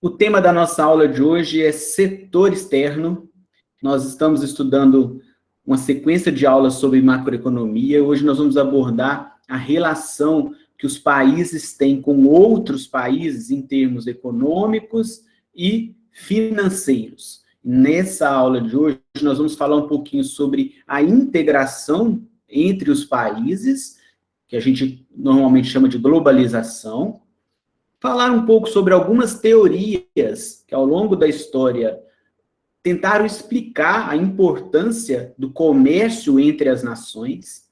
O tema da nossa aula de hoje é setor externo. Nós estamos estudando uma sequência de aulas sobre macroeconomia. Hoje nós vamos abordar a relação que os países têm com outros países em termos econômicos e financeiros. Nessa aula de hoje, nós vamos falar um pouquinho sobre a integração entre os países, que a gente normalmente chama de globalização. Falar um pouco sobre algumas teorias que, ao longo da história, tentaram explicar a importância do comércio entre as nações.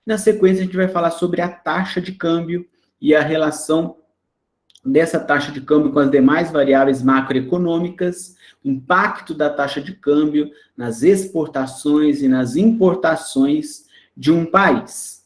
Na sequência, a gente vai falar sobre a taxa de câmbio e a relação dessa taxa de câmbio com as demais variáveis macroeconômicas, o impacto da taxa de câmbio nas exportações e nas importações de um país.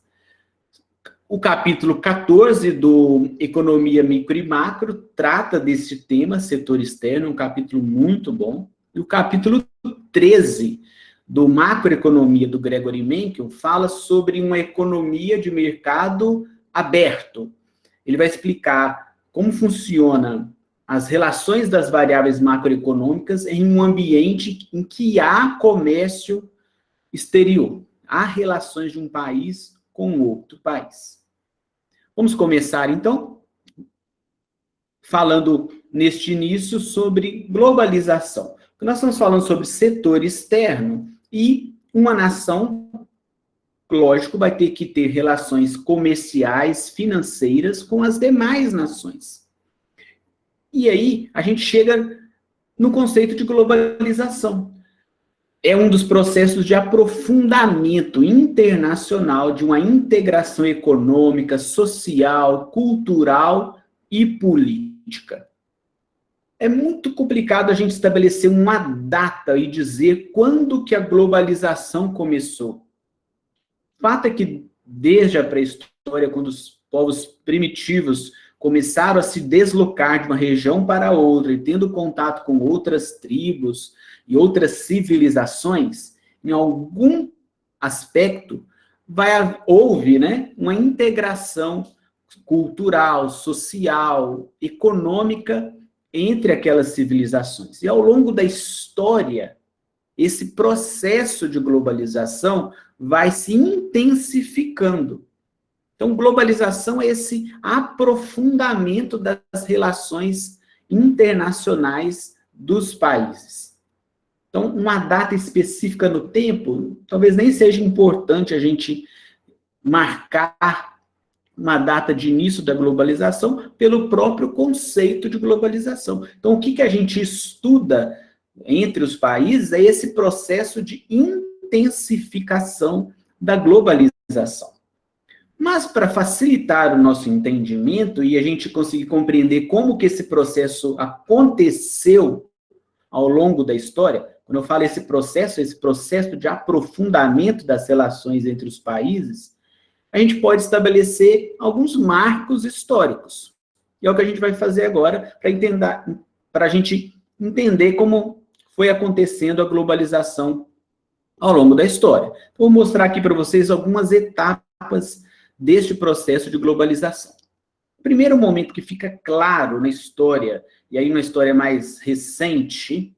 O capítulo 14 do Economia Micro e Macro trata desse tema, setor externo, um capítulo muito bom. E o capítulo 13 do Macroeconomia do Gregory Mencken fala sobre uma economia de mercado aberto. Ele vai explicar como funcionam as relações das variáveis macroeconômicas em um ambiente em que há comércio exterior. Há relações de um país com outro país. Vamos começar, então, falando neste início sobre globalização. Nós estamos falando sobre setor externo e uma nação, lógico, vai ter que ter relações comerciais, financeiras com as demais nações. E aí, a gente chega no conceito de globalização. É um dos processos de aprofundamento internacional de uma integração econômica, social, cultural e política. É muito complicado a gente estabelecer uma data e dizer quando que a globalização começou. O fato é que, desde a pré-história, quando os povos primitivos começaram a se deslocar de uma região para outra e tendo contato com outras tribos e outras civilizações, em algum aspecto, houve, uma integração cultural, social, econômica entre aquelas civilizações. E ao longo da história, esse processo de globalização vai se intensificando. Então, globalização é esse aprofundamento das relações internacionais dos países. Então, uma data específica no tempo, talvez nem seja importante a gente marcar uma data de início da globalização pelo próprio conceito de globalização. Então, o que a gente estuda entre os países é esse processo de intensificação da globalização. Mas, para facilitar o nosso entendimento e a gente conseguir compreender como que esse processo aconteceu ao longo da história, quando eu falo esse processo de aprofundamento das relações entre os países, a gente pode estabelecer alguns marcos históricos. E é o que a gente vai fazer agora para a gente entender como foi acontecendo a globalização ao longo da história. Vou mostrar aqui para vocês algumas etapas deste processo de globalização. O primeiro momento que fica claro na história, e aí uma história mais recente,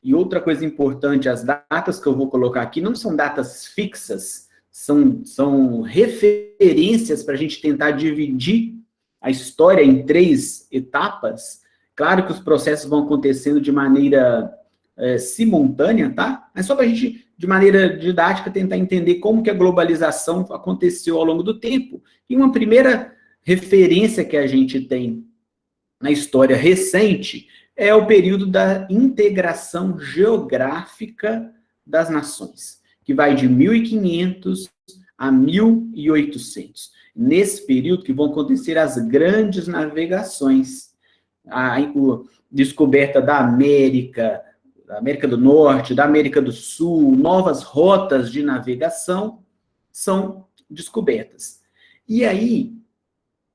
e outra coisa importante, as datas que eu vou colocar aqui não são datas fixas, são referências para a gente tentar dividir a história em 3 etapas. Claro que os processos vão acontecendo de maneira simultânea, tá? Mas só para a gente, de maneira didática, tentar entender como que a globalização aconteceu ao longo do tempo. E uma primeira referência que a gente tem na história recente é o período da integração geográfica das nações, que vai de 1500 a 1800. Nesse período que vão acontecer as grandes navegações, a descoberta da América do Norte, da América do Sul, novas rotas de navegação são descobertas. E aí,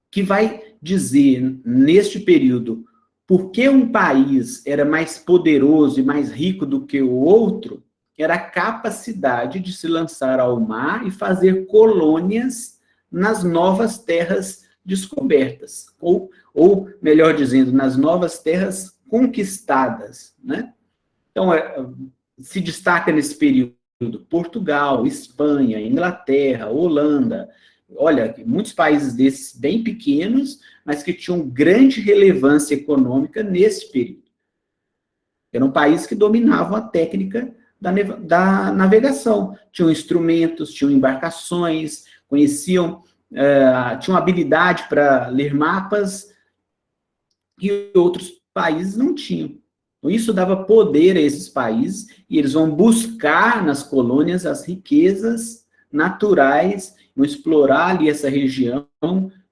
que vai dizer, neste período, por que um país era mais poderoso e mais rico do que o outro, era a capacidade de se lançar ao mar e fazer colônias nas novas terras descobertas, ou melhor dizendo, nas novas terras conquistadas, né? Então, se destaca nesse período Portugal, Espanha, Inglaterra, Holanda. Olha, muitos países desses bem pequenos, mas que tinham grande relevância econômica nesse período. Eram países que dominavam a técnica da navegação. Tinham instrumentos, tinham embarcações, conheciam, tinham habilidade para ler mapas, que outros países não tinham. Então, isso dava poder a esses países, e eles vão buscar nas colônias as riquezas naturais, vão explorar ali essa região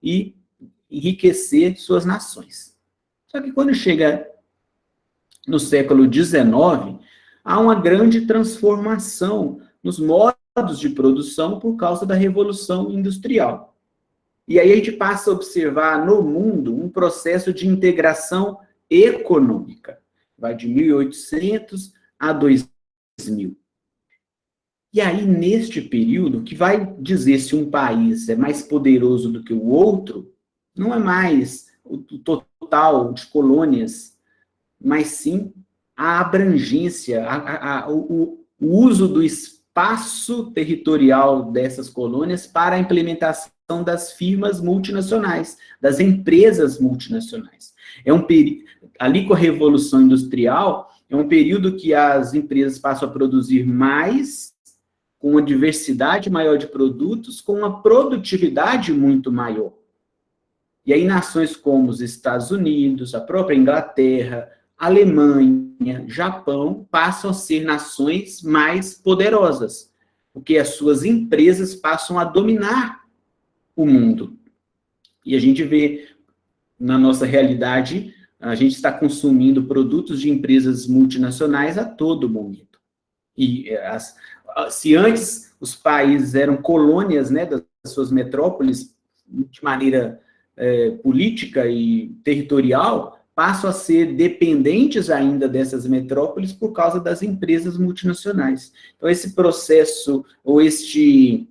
e enriquecer suas nações. Só que quando chega no século XIX, há uma grande transformação nos modos de produção por causa da Revolução Industrial. E aí a gente passa a observar no mundo um processo de integração econômica. Vai de 1800 a 2000. E aí, neste período, que vai dizer se um país é mais poderoso do que o outro, não é mais o total de colônias, mas sim a abrangência, o uso do espaço territorial dessas colônias para a implementação das firmas multinacionais, das empresas multinacionais. Ali com a Revolução Industrial, é um período que as empresas passam a produzir mais, com uma diversidade maior de produtos, com uma produtividade muito maior. E aí nações como os Estados Unidos, a própria Inglaterra, Alemanha, Japão, passam a ser nações mais poderosas, porque as suas empresas passam a dominar o mundo. E a gente vê, na nossa realidade, a gente está consumindo produtos de empresas multinacionais a todo momento. E se antes os países eram colônias, né, das suas metrópoles, de maneira política e territorial, passam a ser dependentes ainda dessas metrópoles por causa das empresas multinacionais. Então, esse processo, ou este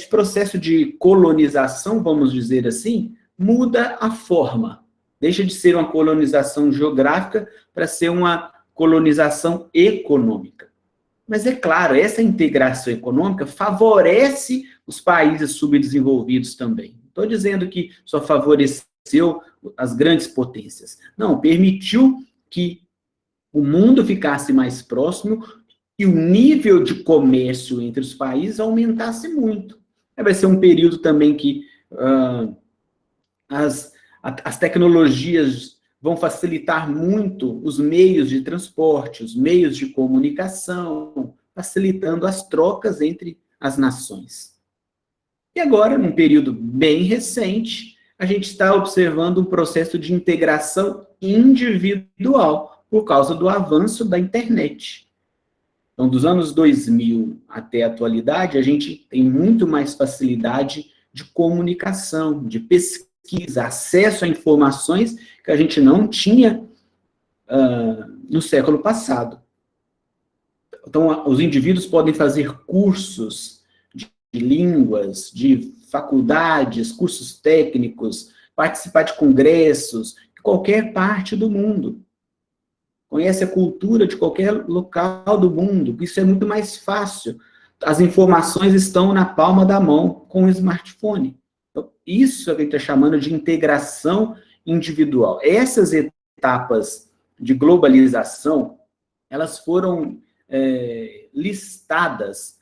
processo de colonização, vamos dizer assim, muda a forma. Deixa de ser uma colonização geográfica para ser uma colonização econômica. Mas é claro, essa integração econômica favorece os países subdesenvolvidos também. Não estou dizendo que só favoreceu as grandes potências. Não, permitiu que o mundo ficasse mais próximo e o nível de comércio entre os países aumentasse muito. Vai ser um período também que as tecnologias vão facilitar muito os meios de transporte, os meios de comunicação, facilitando as trocas entre as nações. E agora, num período bem recente, a gente está observando um processo de integração individual por causa do avanço da internet. Então, dos anos 2000 até a atualidade, a gente tem muito mais facilidade de comunicação, de pesquisa, acesso a informações que a gente não tinha no século passado. Então, os indivíduos podem fazer cursos de línguas, de faculdades, cursos técnicos, participar de congressos, de qualquer parte do mundo. Conhece a cultura de qualquer local do mundo. Isso é muito mais fácil. As informações estão na palma da mão com o smartphone. Então, isso é o que a gente está chamando de integração individual. Essas etapas de globalização, elas foram listadas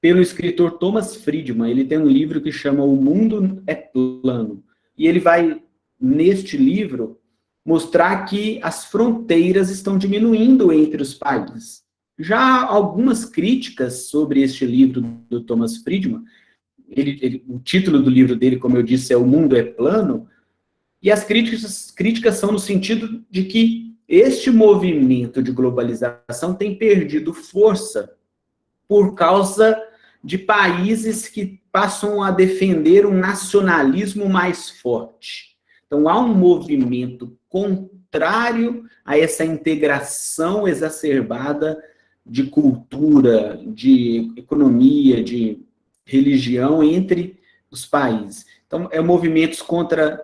pelo escritor Thomas Friedman. Ele tem um livro que chama O Mundo é Plano. E ele vai, neste livro, mostrar que as fronteiras estão diminuindo entre os países. Já há algumas críticas sobre este livro do Thomas Friedman. O título do livro dele, como eu disse, é O Mundo é Plano, e as críticas são no sentido de que este movimento de globalização tem perdido força por causa de países que passam a defender um nacionalismo mais forte. Então, há um movimento contrário a essa integração exacerbada de cultura, de economia, de religião entre os países. Então, movimentos contra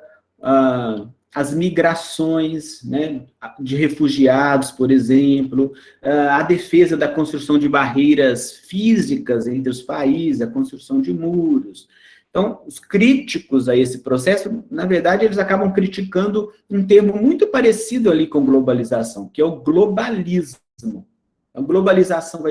as migrações, né, de refugiados, por exemplo, a defesa da construção de barreiras físicas entre os países, a construção de muros. Então, os críticos a esse processo, na verdade, eles acabam criticando um termo muito parecido ali com globalização, que é o globalismo. A globalização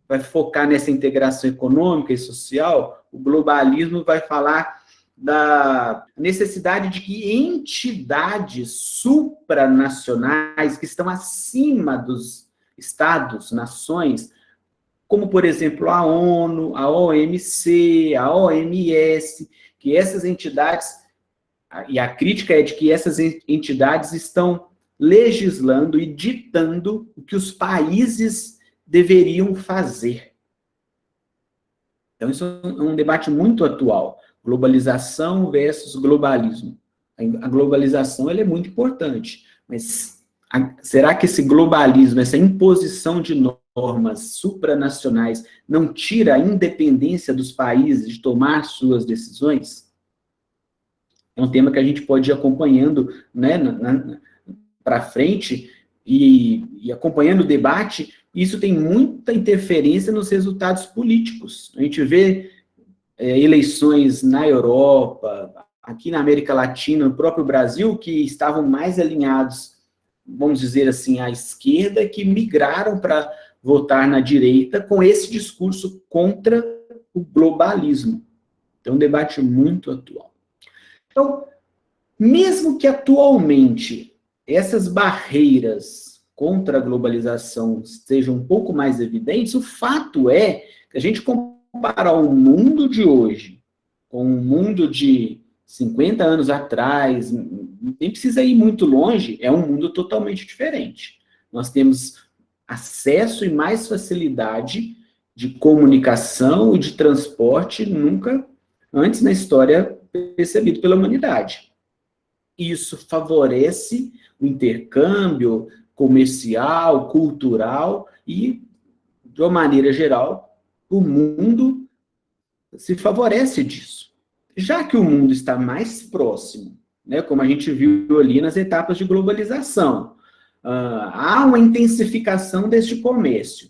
vai focar nessa integração econômica e social, o globalismo vai falar da necessidade de que entidades supranacionais, que estão acima dos estados, nações, como, por exemplo, a ONU, a OMC, a OMS, que essas entidades, e a crítica é de que essas entidades estão legislando e ditando o que os países deveriam fazer. Então, isso é um debate muito atual. Globalização versus globalismo. A globalização ela é muito importante, mas será que esse globalismo, essa imposição de normas supranacionais, não tira a independência dos países de tomar suas decisões? É um tema que a gente pode ir acompanhando, né, para frente, e acompanhando o debate. Isso tem muita interferência nos resultados políticos. A gente vê eleições na Europa, aqui na América Latina, no próprio Brasil, que estavam mais alinhados, vamos dizer assim, à esquerda, que migraram para votar na direita com esse discurso contra o globalismo. Então, um debate muito atual. Então, mesmo que atualmente essas barreiras contra a globalização sejam um pouco mais evidentes, o fato é que a gente comparar o mundo de hoje com o mundo de 50 anos atrás, nem precisa ir muito longe, é um mundo totalmente diferente. Nós temos acesso e mais facilidade de comunicação e de transporte nunca antes na história percebido pela humanidade. Isso favorece o intercâmbio comercial, cultural e, de uma maneira geral, o mundo se favorece disso. Já que o mundo está mais próximo, né, como a gente viu ali nas etapas de globalização, há uma intensificação deste comércio.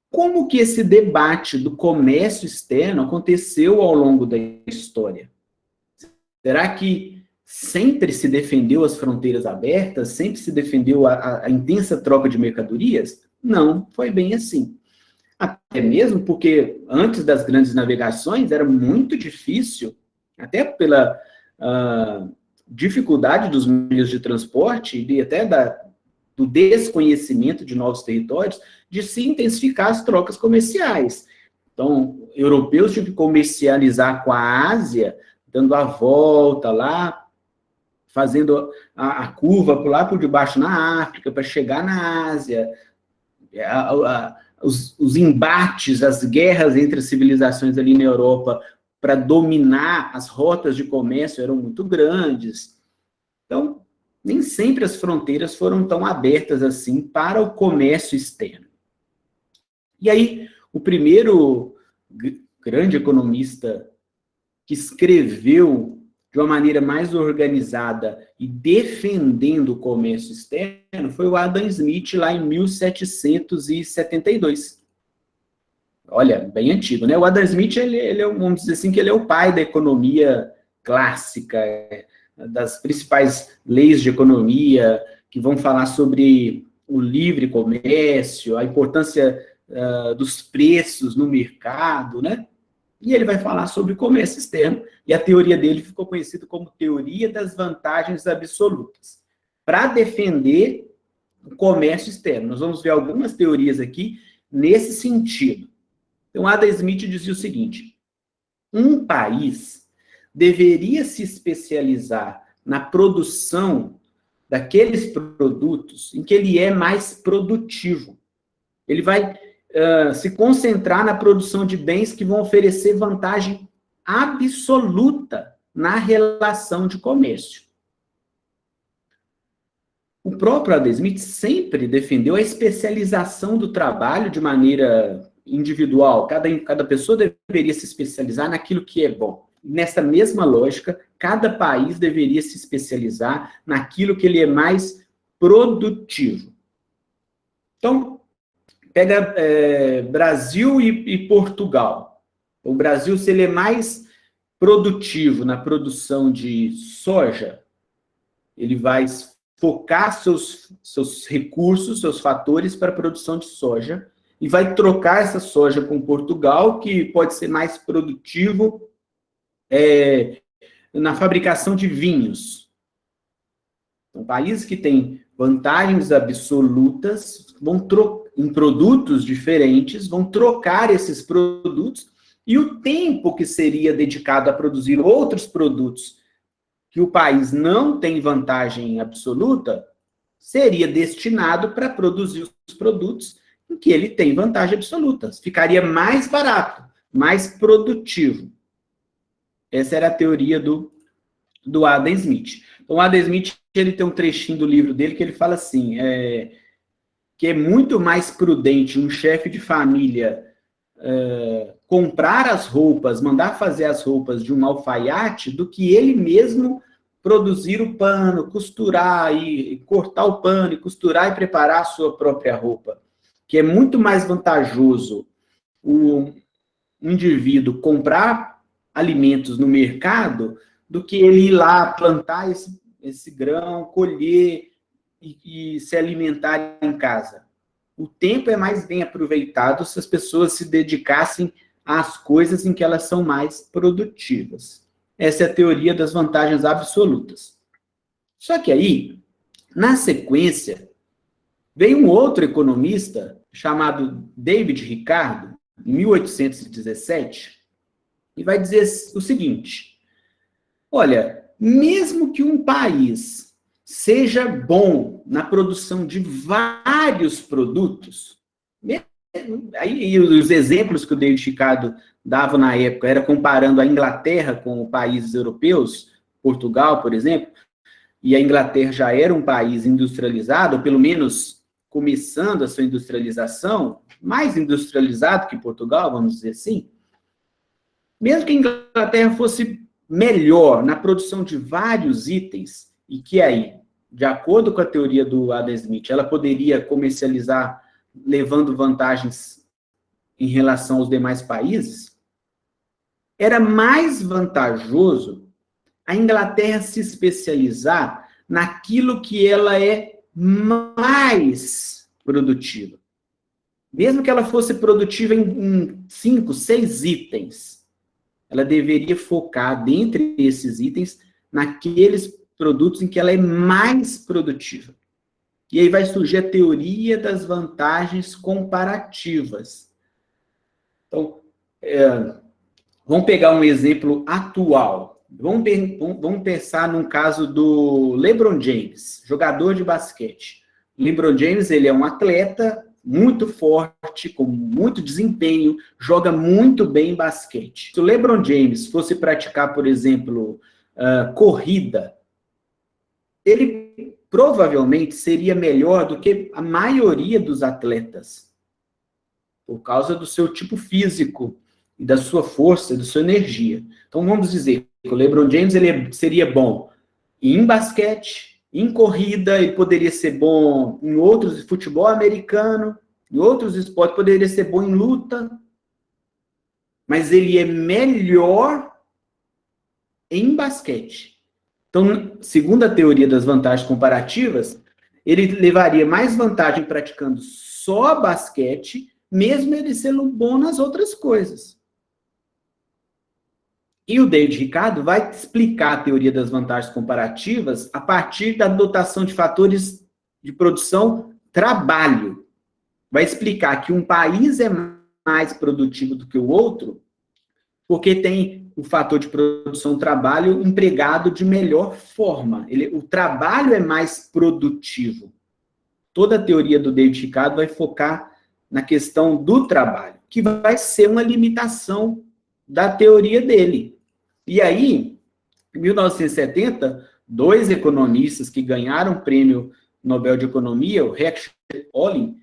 Como que esse debate do comércio externo aconteceu ao longo da história? Será que sempre se defendeu as fronteiras abertas? Sempre se defendeu a intensa troca de mercadorias? Não, foi bem assim. Até mesmo porque antes das grandes navegações era muito difícil, até pela dificuldade dos meios de transporte e até do desconhecimento de novos territórios, de se intensificar as trocas comerciais. Então, europeus tinham que comercializar com a Ásia, dando a volta lá, fazendo a curva lá por debaixo na África, para chegar na Ásia. Os embates, as guerras entre as civilizações ali na Europa para dominar as rotas de comércio eram muito grandes. Então, nem sempre as fronteiras foram tão abertas assim para o comércio externo. E aí, o primeiro grande economista que escreveu de uma maneira mais organizada e defendendo o comércio externo foi o Adam Smith, lá em 1772. Olha, bem antigo, né? O Adam Smith, ele vamos dizer assim, que ele é o pai da economia clássica, das principais leis de economia, que vão falar sobre o livre comércio, a importância dos preços no mercado, né? E ele vai falar sobre comércio externo, e a teoria dele ficou conhecida como teoria das vantagens absolutas, para defender o comércio externo. Nós vamos ver algumas teorias aqui nesse sentido. Então, Adam Smith dizia o seguinte: um país deveria se especializar na produção daqueles produtos em que ele é mais produtivo. Ele vai se concentrar na produção de bens que vão oferecer vantagem absoluta na relação de comércio. O próprio Adam Smith sempre defendeu a especialização do trabalho de maneira individual. Cada pessoa deveria se especializar naquilo que é bom. nessa mesma lógica, cada país deveria se especializar naquilo que ele é mais produtivo. Então, pega Brasil e Portugal. O Brasil, se ele é mais produtivo na produção de soja, ele vai focar seus recursos, seus fatores para a produção de soja, e vai trocar essa soja com Portugal, que pode ser mais produtivo na fabricação de vinhos. Então, países que têm vantagens absolutas em produtos diferentes, vão trocar esses produtos, e o tempo que seria dedicado a produzir outros produtos que o país não tem vantagem absoluta, seria destinado para produzir os produtos em que ele tem vantagem absoluta. Ficaria mais barato, mais produtivo. Essa era a teoria do Adam Smith. Então, o Adam Smith, ele tem um trechinho do livro dele que ele fala assim, que é muito mais prudente um chefe de família comprar as roupas, mandar fazer as roupas de um alfaiate, do que ele mesmo produzir o pano, costurar e cortar o pano, e costurar e preparar a sua própria roupa. Que é muito mais vantajoso o indivíduo comprar alimentos no mercado do que ele ir lá plantar esse grão, colher e se alimentar em casa. O tempo é mais bem aproveitado se as pessoas se dedicassem às coisas em que elas são mais produtivas. Essa é a teoria das vantagens absolutas. Só que aí, na sequência, veio um outro economista chamado David Ricardo, em 1817, e vai dizer o seguinte: olha, mesmo que um país seja bom na produção de vários produtos, aí os exemplos que o David Ricardo dava na época era comparando a Inglaterra com países europeus, Portugal, por exemplo, e a Inglaterra já era um país industrializado, ou pelo menos começando a sua industrialização, mais industrializado que Portugal, vamos dizer assim. Mesmo que a Inglaterra fosse melhor na produção de vários itens, e que aí, de acordo com a teoria do Adam Smith, ela poderia comercializar levando vantagens em relação aos demais países, era mais vantajoso a Inglaterra se especializar naquilo que ela é mais produtiva. Mesmo que ela fosse produtiva em 5, 6 itens, ela deveria focar, dentre esses itens, naqueles produtos em que ela é mais produtiva. E aí vai surgir a teoria das vantagens comparativas. Então, vamos pegar um exemplo atual. Vamos pensar num caso do LeBron James, jogador de basquete. LeBron James, ele é um atleta muito forte, com muito desempenho, joga muito bem basquete. Se o LeBron James fosse praticar, por exemplo, corrida, ele provavelmente seria melhor do que a maioria dos atletas, por causa do seu tipo físico, e da sua força, da sua energia. Então, vamos dizer que o LeBron James ele seria bom em basquete, em corrida, ele poderia ser bom em outros, futebol americano, em outros esportes, poderia ser bom em luta, mas ele é melhor em basquete. Então, segundo a teoria das vantagens comparativas, ele levaria mais vantagem praticando só basquete, mesmo ele sendo bom nas outras coisas. E o David Ricardo vai explicar a teoria das vantagens comparativas a partir da dotação de fatores de produção trabalho. Vai explicar que um país é mais produtivo do que o outro porque tem o fator de produção trabalho empregado de melhor forma. O trabalho é mais produtivo. Toda a teoria do David Ricardo vai focar na questão do trabalho, que vai ser uma limitação da teoria dele. E aí, em 1970, 2 economistas que ganharam o prêmio Nobel de Economia, o Rex e Olin,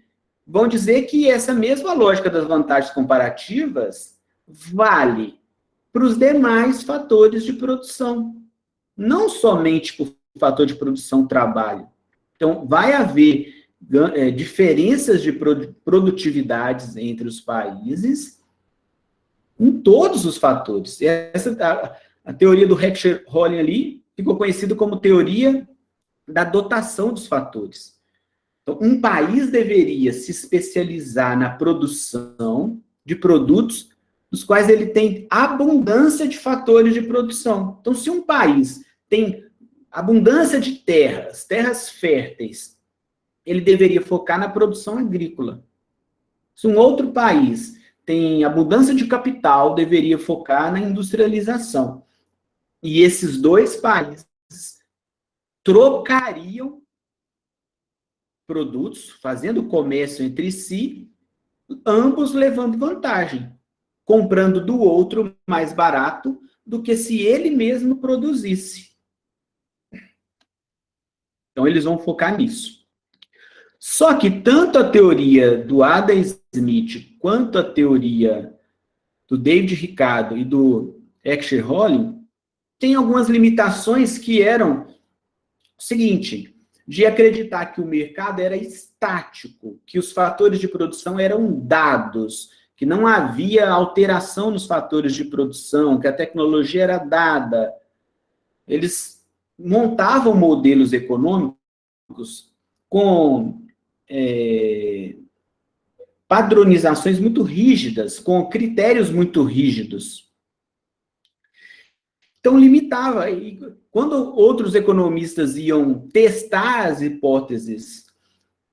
vão dizer que essa mesma lógica das vantagens comparativas vale para os demais fatores de produção, não somente para o fator de produção trabalho. Então, vai haver diferenças de produtividades entre os países em todos os fatores. A teoria do Heckscher-Holling ali ficou conhecida como teoria da dotação dos fatores. Então, um país deveria se especializar na produção de produtos nos quais ele tem abundância de fatores de produção. Então, se um país tem abundância de terras férteis, ele deveria focar na produção agrícola. Se um outro país tem abundância de capital, deveria focar na industrialização. E esses dois países trocariam produtos, fazendo comércio entre si, ambos levando vantagem, comprando do outro mais barato do que se ele mesmo produzisse. Então, eles vão focar nisso. Só que tanto a teoria do Adam Smith quanto a teoria do David Ricardo e do Heckscher-Holling tem algumas limitações que eram o seguinte: de acreditar que o mercado era estático, que os fatores de produção eram dados, que não havia alteração nos fatores de produção, que a tecnologia era dada. Eles montavam modelos econômicos com padronizações muito rígidas, com critérios muito rígidos. Então, limitava. E quando outros economistas iam testar as hipóteses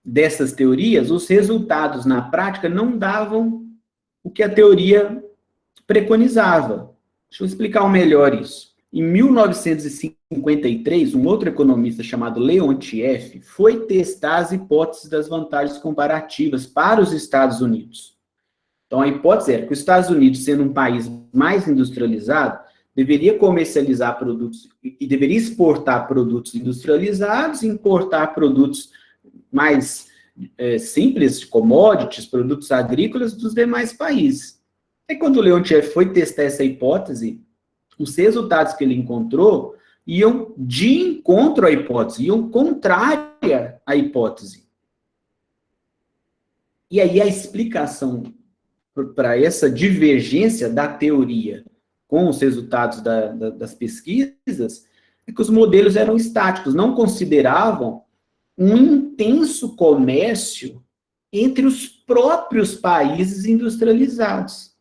dessas teorias, os resultados na prática não davam o que a teoria preconizava. Deixa eu explicar melhor isso. Em 1953, um outro economista chamado Leontiev foi testar as hipóteses das vantagens comparativas para os Estados Unidos. Então, a hipótese era que os Estados Unidos, sendo um país mais industrializado, deveria comercializar produtos e deveria exportar produtos industrializados e importar produtos mais simples, commodities, produtos agrícolas dos demais países. E quando o Leontiev foi testar essa hipótese, os resultados que ele encontrou iam de encontro à hipótese, iam contrária à hipótese. E aí a explicação para essa divergência da teoria com os resultados das pesquisas é que os modelos eram estáticos, não consideravam um intenso comércio entre os próprios países industrializados.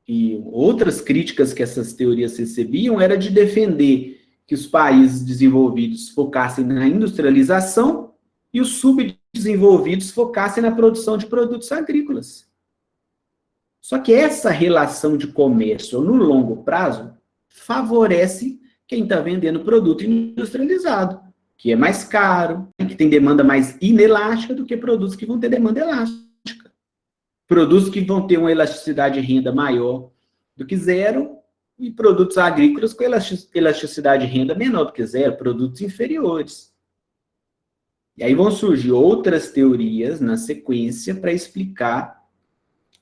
E outras críticas que essas teorias recebiam era de defender que os países desenvolvidos focassem na industrialização e os subdesenvolvidos focassem na produção de produtos agrícolas. Só que essa relação de comércio no longo prazo favorece quem está vendendo produto industrializado, que é mais caro, que tem demanda mais inelástica do que produtos que vão ter demanda elástica. Produtos que vão ter uma elasticidade de renda maior do que zero e produtos agrícolas com elasticidade de renda menor do que zero, produtos inferiores. E aí vão surgir outras teorias na sequência para explicar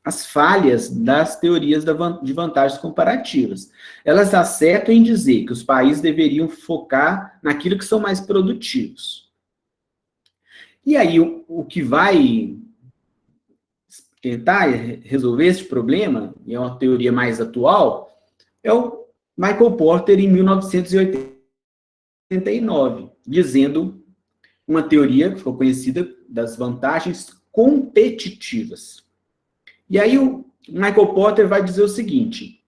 as falhas das teorias de vantagens comparativas. Elas acertam em dizer que os países deveriam focar naquilo que são mais produtivos. E aí o que vai tentar resolver esse problema, e é uma teoria mais atual, é o Michael Porter, em 1989, dizendo uma teoria que ficou conhecida das vantagens competitivas. E aí o Michael Porter vai dizer o seguinte: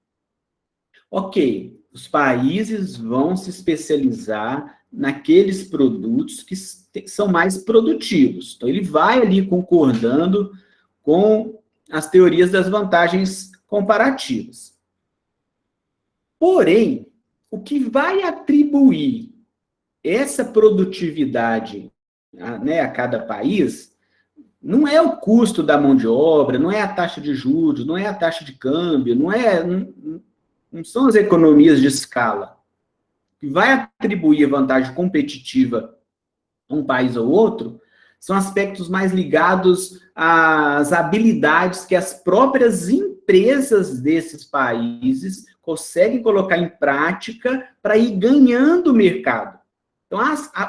ok, os países vão se especializar naqueles produtos que são mais produtivos. Então, ele vai ali concordando com as teorias das vantagens comparativas. Porém, o que vai atribuir essa produtividade, né, a cada país não é o custo da mão de obra, não é a taxa de juros, não é a taxa de câmbio, não são as economias de escala. O que vai atribuir a vantagem competitiva a um país ou outro são aspectos mais ligados às habilidades que as próprias empresas empresas desses países conseguem colocar em prática para ir ganhando o mercado. Então,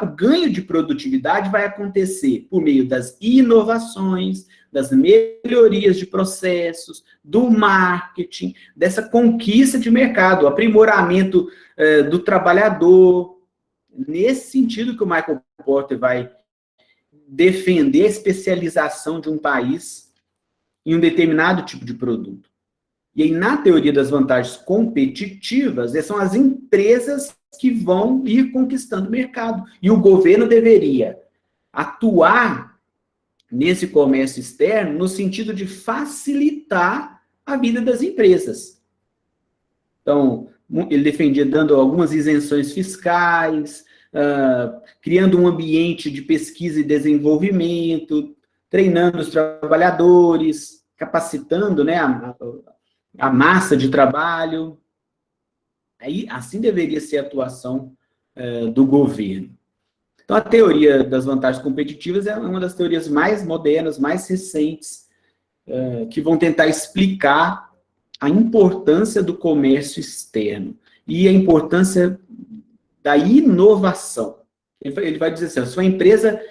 o ganho de produtividade vai acontecer por meio das inovações, das melhorias de processos, do marketing, dessa conquista de mercado, o aprimoramento do trabalhador. Nesse sentido que o Michael Porter vai defender a especialização de um país em um determinado tipo de produto. E aí, na teoria das vantagens competitivas, são as empresas que vão ir conquistando o mercado. E o governo deveria atuar nesse comércio externo no sentido de facilitar a vida das empresas. Então, ele defendia dando algumas isenções fiscais, criando um ambiente de pesquisa e desenvolvimento, treinando os trabalhadores, capacitando, né, a massa de trabalho. Aí, assim deveria ser a atuação do governo. Então, a teoria das vantagens competitivas é uma das teorias mais modernas, mais recentes, que vão tentar explicar a importância do comércio externo e a importância da inovação. Ele vai dizer assim, a sua empresa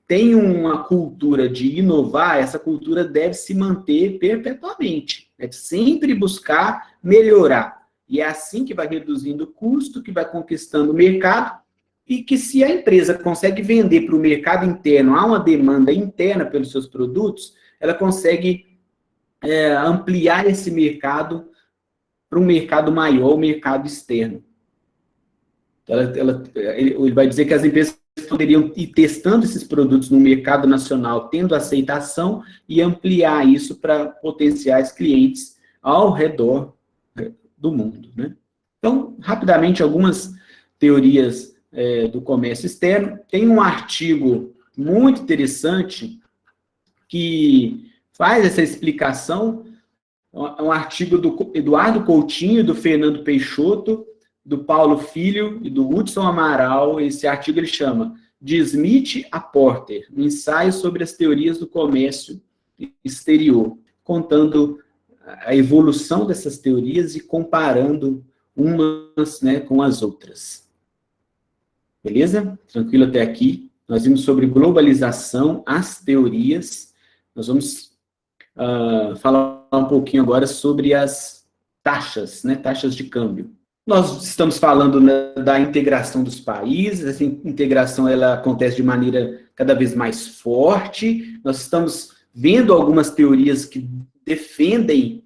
tem uma cultura de inovar, essa cultura deve se manter perpetuamente, deve sempre buscar melhorar. E é assim que vai reduzindo o custo, que vai conquistando o mercado, e que se a empresa consegue vender para o mercado interno, há uma demanda interna pelos seus produtos, ela consegue ampliar esse mercado para um mercado maior, o mercado externo. Ele vai dizer que as empresas poderiam ir testando esses produtos no mercado nacional, tendo aceitação e ampliar isso para potenciais clientes ao redor do mundo, né? Então, rapidamente, algumas teorias do comércio externo. Tem um artigo muito interessante que faz essa explicação, é um artigo do Eduardo Coutinho, do Fernando Peixoto, do Paulo Filho e do Hudson Amaral. Esse artigo ele chama De Smith a Porter, um ensaio sobre as teorias do comércio exterior, contando a evolução dessas teorias e comparando umas, né, com as outras. Beleza? Tranquilo até aqui? Nós vimos sobre globalização, as teorias. Nós vamos falar um pouquinho agora sobre as taxas, né, taxas de câmbio. Nós estamos falando, né, da integração dos países. Essa integração ela acontece de maneira cada vez mais forte. Nós estamos vendo algumas teorias que defendem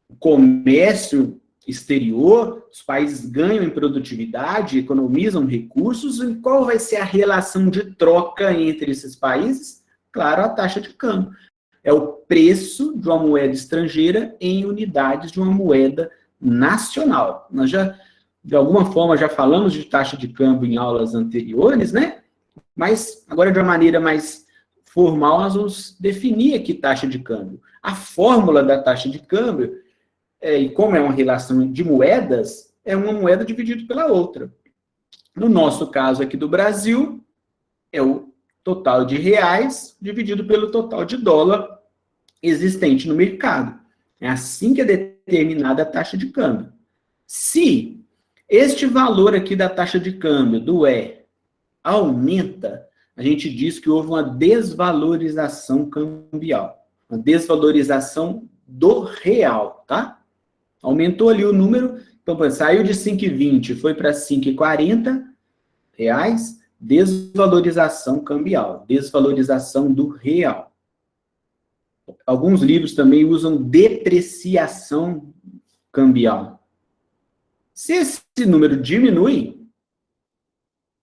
o comércio exterior, os países ganham em produtividade, economizam recursos, e qual vai ser a relação de troca entre esses países? Claro, a taxa de câmbio. É o preço de uma moeda estrangeira em unidades de uma moeda nacional. Nós já, de alguma forma, já falamos de taxa de câmbio em aulas anteriores, né? Mas agora, de uma maneira mais formal, nós vamos definir aqui taxa de câmbio. A fórmula da taxa de câmbio, e como é uma relação de moedas, é uma moeda dividida pela outra. No nosso caso aqui do Brasil, é o total de reais dividido pelo total de dólar existente no mercado. É assim que é determinada a taxa de câmbio. Se este valor aqui da taxa de câmbio, do E, aumenta, a gente diz que houve uma desvalorização cambial. Uma desvalorização do real, tá? Aumentou ali o número, então saiu de 5,20, foi para 5,40 reais, desvalorização cambial, desvalorização do real. Alguns livros também usam depreciação cambial. Se esse número diminui,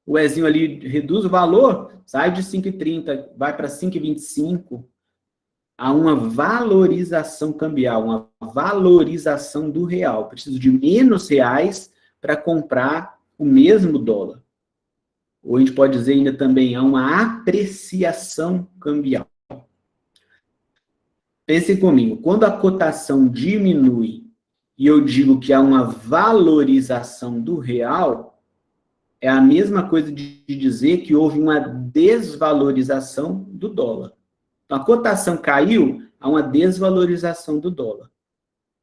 o Ezinho ali reduz o valor, sai de 5,30, vai para 5,25, há uma valorização cambial, uma valorização do real. Preciso de menos reais para comprar o mesmo dólar. Ou a gente pode dizer ainda também, há uma apreciação cambial. Pense comigo, quando a cotação diminui e eu digo que há uma valorização do real, é a mesma coisa de dizer que houve uma desvalorização do dólar. Então, a cotação caiu, há uma desvalorização do dólar.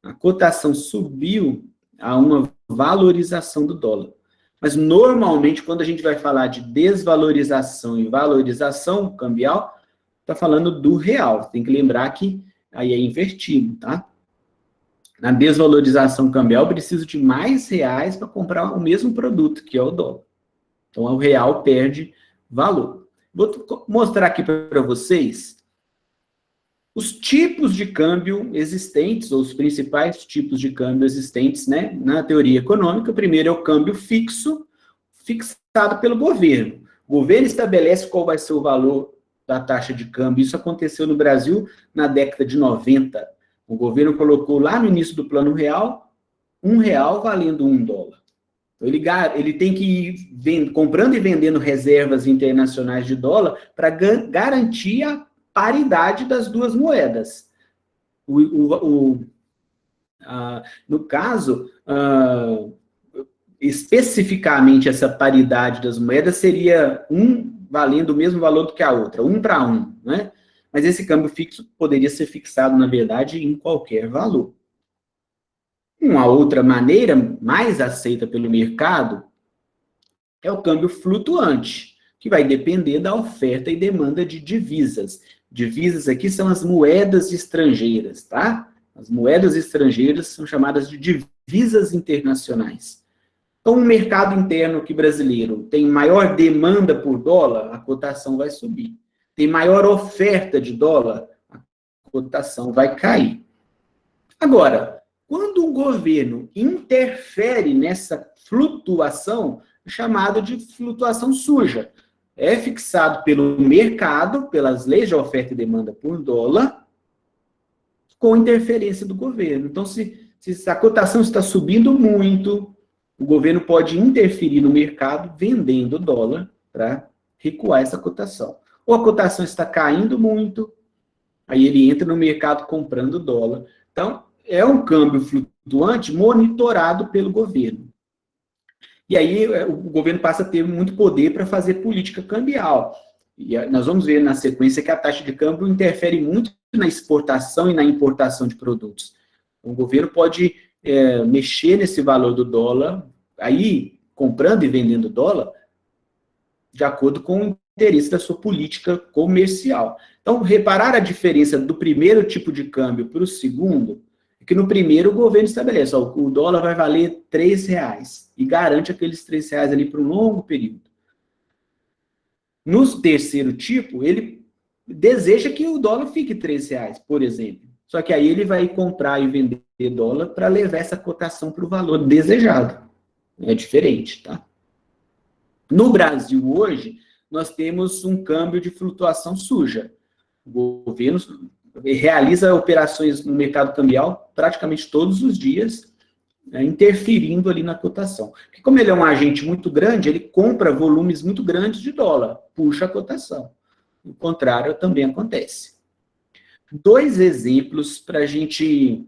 A cotação subiu a uma valorização do dólar. Mas, normalmente, quando a gente vai falar de desvalorização e valorização cambial, está falando do real. Tem que lembrar que aí é invertido, tá? Na desvalorização cambial, eu preciso de mais reais para comprar o mesmo produto, que é o dólar. Então, o real perde valor. Vou mostrar aqui para vocês os tipos de câmbio existentes, ou os principais tipos de câmbio existentes, né, na teoria econômica. Primeiro é o câmbio fixo, fixado pelo governo. O governo estabelece qual vai ser o valor da taxa de câmbio. Isso aconteceu no Brasil na década de 90. O governo colocou lá no início do Plano Real, R$1 valendo $1. Então, ele tem que ir comprando e vendendo reservas internacionais de dólar para garantir a paridade das duas moedas. No caso, especificamente essa paridade das moedas seria um valendo o mesmo valor do que a outra, 1 para 1, né? Mas esse câmbio fixo poderia ser fixado, na verdade, em qualquer valor. Uma outra maneira, mais aceita pelo mercado, é o câmbio flutuante, que vai depender da oferta e demanda de divisas. Divisas aqui são as moedas estrangeiras, tá? As moedas estrangeiras são chamadas de divisas internacionais. Então, o mercado interno aqui brasileiro tem maior demanda por dólar, a cotação vai subir. Tem maior oferta de dólar, a cotação vai cair. Agora, quando o governo interfere nessa flutuação, é chamado de flutuação suja. É fixado pelo mercado, pelas leis de oferta e demanda por dólar, com interferência do governo. Então, se a cotação está subindo muito, o governo pode interferir no mercado vendendo dólar para recuar essa cotação. Ou a cotação está caindo muito, aí ele entra no mercado comprando dólar. Então, é um câmbio flutuante monitorado pelo governo. E aí o governo passa a ter muito poder para fazer política cambial. E nós vamos ver na sequência que a taxa de câmbio interfere muito na exportação e na importação de produtos. O governo pode mexer nesse valor do dólar, aí comprando e vendendo dólar, de acordo com o interesse da sua política comercial. Então, reparar a diferença do primeiro tipo de câmbio para o segundo, é que no primeiro o governo estabelece, o dólar vai valer R$3 e garante aqueles R$3 ali por um longo período. No terceiro tipo, ele deseja que o dólar fique R$3, por exemplo. Só que aí ele vai comprar e vender dólar para levar essa cotação para o valor desejado. É diferente, tá? No Brasil, hoje, nós temos um câmbio de flutuação suja. O governo realiza operações no mercado cambial praticamente todos os dias, interferindo ali na cotação. Porque como ele é um agente muito grande, ele compra volumes muito grandes de dólar, puxa a cotação. O contrário também acontece. 2 exemplos para a gente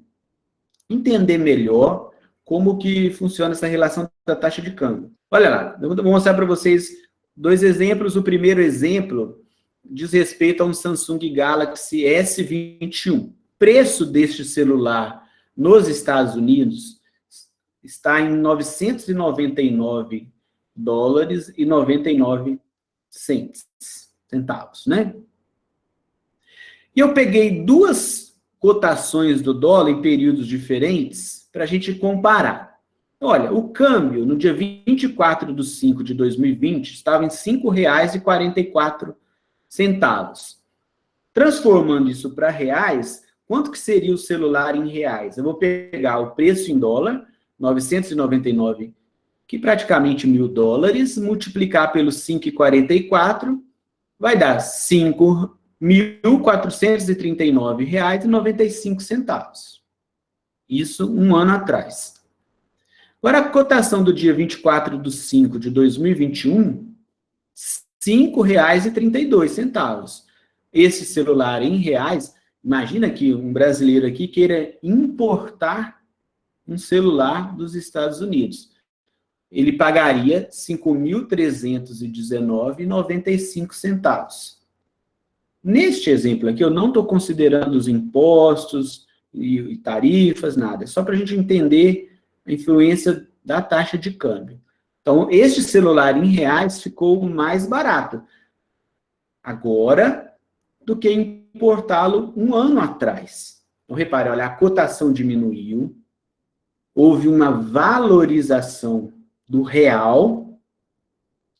entender melhor como que funciona essa relação da taxa de câmbio. Olha lá, eu vou mostrar para vocês 2 exemplos. O primeiro exemplo diz respeito a um Samsung Galaxy S21. O preço deste celular nos Estados Unidos está em $999,99, né? E eu peguei 2 cotações do dólar em períodos diferentes para a gente comparar. Olha, o câmbio no dia 24/5/2020 estava em R$5,44. Transformando isso para reais, quanto que seria o celular em reais? Eu vou pegar o preço em dólar, 999, que praticamente $1.000, multiplicar pelo 5,44, vai dar R$5.439,95. Isso um ano atrás. Agora, a cotação do dia 24/5/2021, R$5,32. Esse celular em reais, imagina que um brasileiro aqui queira importar um celular dos Estados Unidos. Ele pagaria R$5.319,95. Neste exemplo aqui, eu não estou considerando os impostos e tarifas, nada. É só para a gente entender a influência da taxa de câmbio. Então, este celular em reais ficou mais barato agora do que importá-lo um ano atrás. Então, repare, olha, a cotação diminuiu, houve uma valorização do real,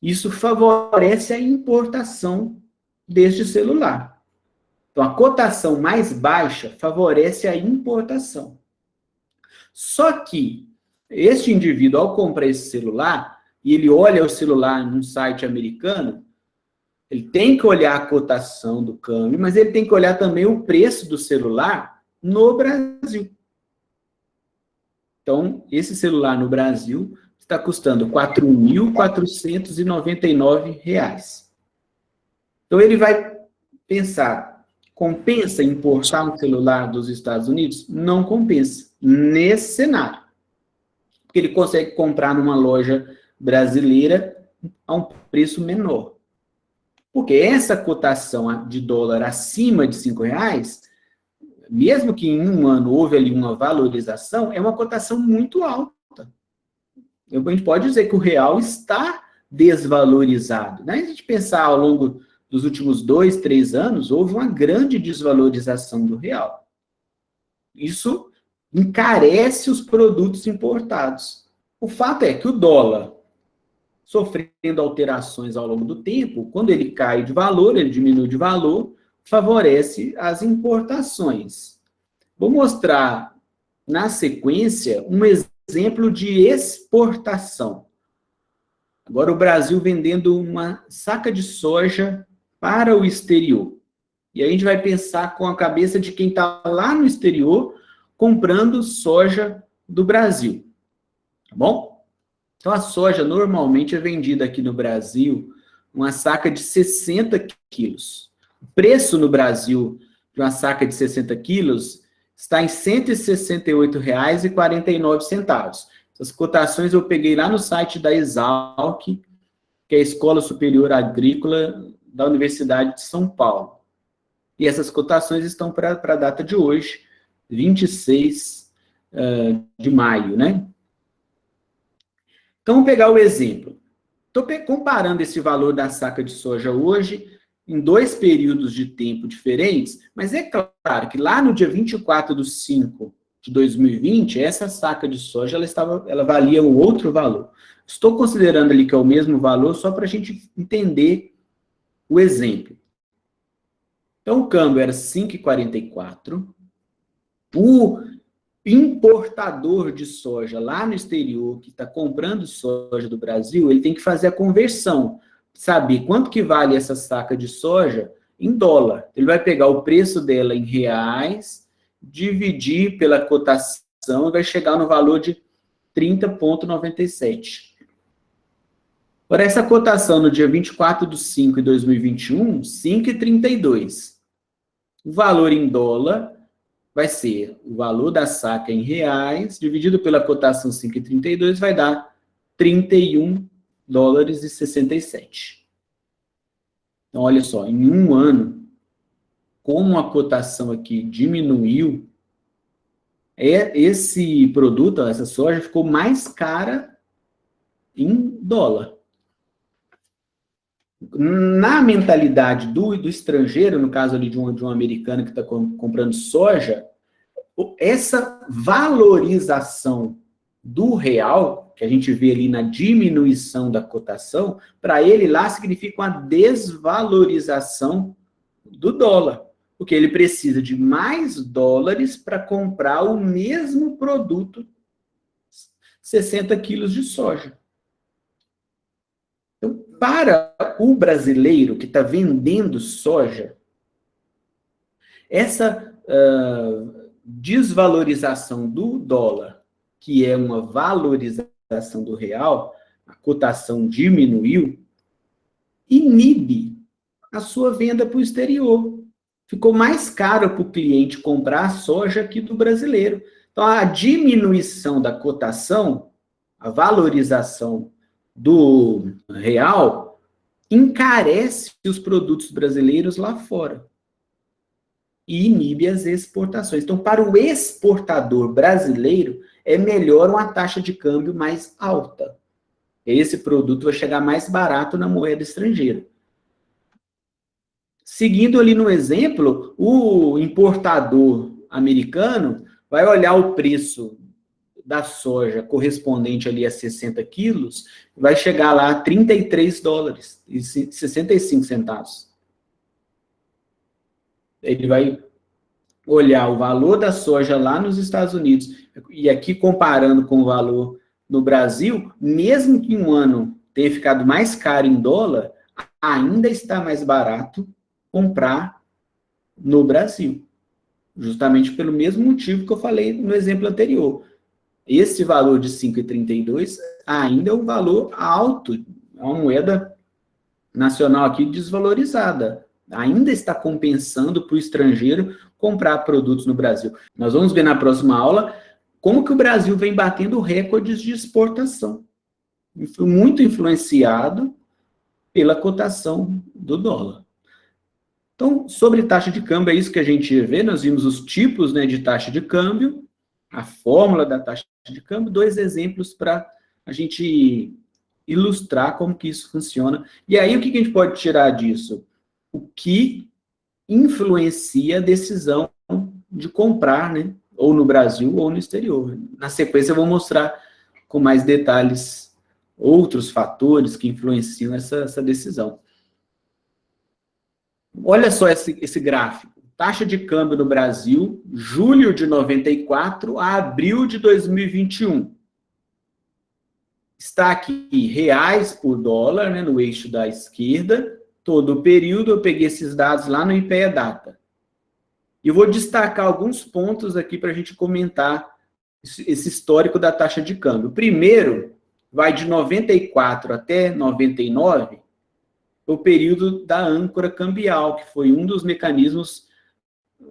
isso favorece a importação deste celular. Então, a cotação mais baixa favorece a importação. Só que este indivíduo, ao comprar esse celular, e ele olha o celular num site americano, ele tem que olhar a cotação do câmbio, mas ele tem que olhar também o preço do celular no Brasil. Então, esse celular no Brasil está custando R$ 4.499. Então, ele vai pensar, compensa importar um celular dos Estados Unidos? Não compensa, nesse cenário. Porque ele consegue comprar numa loja brasileira a um preço menor. Porque essa cotação de dólar acima de R$5, mesmo que em um ano houve ali uma valorização, é uma cotação muito alta. A gente pode dizer que o real está desvalorizado. Né? Se a gente pensar ao longo dos últimos 2, 3 anos, houve uma grande desvalorização do real. Isso encarece os produtos importados. O fato é que o dólar, sofrendo alterações ao longo do tempo, quando ele cai de valor, ele diminui de valor, favorece as importações. Vou mostrar, na sequência, um exemplo de exportação. Agora, o Brasil vendendo uma saca de soja para o exterior. E aí a gente vai pensar com a cabeça de quem está lá no exterior comprando soja do Brasil. Tá bom? Então, a soja normalmente é vendida aqui no Brasil uma saca de 60 quilos. O preço no Brasil de uma saca de 60 quilos está em R$ 168,49. Essas cotações eu peguei lá no site da Exalc, que é a Escola Superior Agrícola da Universidade de São Paulo. E essas cotações estão para a data de hoje, 26 de maio, né? Então, vamos pegar o exemplo. Estou comparando esse valor da saca de soja hoje em 2 períodos de tempo diferentes, mas é claro que lá no dia 24/5 de 2020, essa saca de soja ela valia um outro valor. Estou considerando ali que é o mesmo valor só para a gente entender o exemplo. Então, o câmbio era 5,44. O importador de soja lá no exterior, que está comprando soja do Brasil, ele tem que fazer a conversão, saber quanto que vale essa saca de soja em dólar. Ele vai pegar o preço dela em reais, dividir pela cotação e vai chegar no valor de 30,97. Por essa cotação no dia 24/5 de 2021, 5,32. O valor em dólar vai ser o valor da saca em reais, dividido pela cotação 5,32, vai dar $31,67. Então, olha só, em um ano, como a cotação aqui diminuiu, esse produto, essa soja, ficou mais cara em dólar. Na mentalidade do estrangeiro, no caso ali de um americano que está comprando soja, essa valorização do real, que a gente vê ali na diminuição da cotação, para ele lá significa uma desvalorização do dólar, porque ele precisa de mais dólares para comprar o mesmo produto, 60 quilos de soja. Então, para o brasileiro que está vendendo soja, essa desvalorização do dólar, que é uma valorização do real, a cotação diminuiu, inibe a sua venda para o exterior. Ficou mais caro para o cliente comprar a soja aqui do brasileiro. Então, a diminuição da cotação, a valorização do real, encarece os produtos brasileiros lá fora. e inibe as exportações. Então, para o exportador brasileiro, é melhor uma taxa de câmbio mais alta. Esse produto vai chegar mais barato na moeda estrangeira. Seguindo ali no exemplo, o importador americano vai olhar o preço da soja correspondente ali a 60 quilos, vai chegar lá a 33 dólares e 65 centavos. Ele vai olhar o valor da soja lá nos Estados Unidos e aqui comparando com o valor no Brasil, mesmo que um ano tenha ficado mais caro em dólar, ainda está mais barato comprar no Brasil. Justamente pelo mesmo motivo que eu falei no exemplo anterior. Esse valor de 5,32 ainda é um valor alto, é uma moeda nacional aqui desvalorizada. Ainda está compensando para o estrangeiro comprar produtos no Brasil. Nós vamos ver na próxima aula como que o Brasil vem batendo recordes de exportação. E foi muito influenciado pela cotação do dólar. Então, sobre taxa de câmbio, é isso que a gente vê. Nós vimos os tipos, né, de taxa de câmbio, a fórmula da taxa de câmbio, 2 exemplos para a gente ilustrar como que isso funciona. E aí, o que a gente pode tirar disso? O que influencia a decisão de comprar, né, ou no Brasil ou no exterior. Na sequência, eu vou mostrar com mais detalhes outros fatores que influenciam essa decisão. Olha só esse gráfico. Taxa de câmbio no Brasil, julho de 94 a abril de 2021. Está aqui reais por dólar, né, no eixo da esquerda. Todo o período, eu peguei esses dados lá no IPEA Data. E vou destacar alguns pontos aqui para a gente comentar esse histórico da taxa de câmbio. Primeiro, vai de 94 até 99, o período da âncora cambial, que foi um dos mecanismos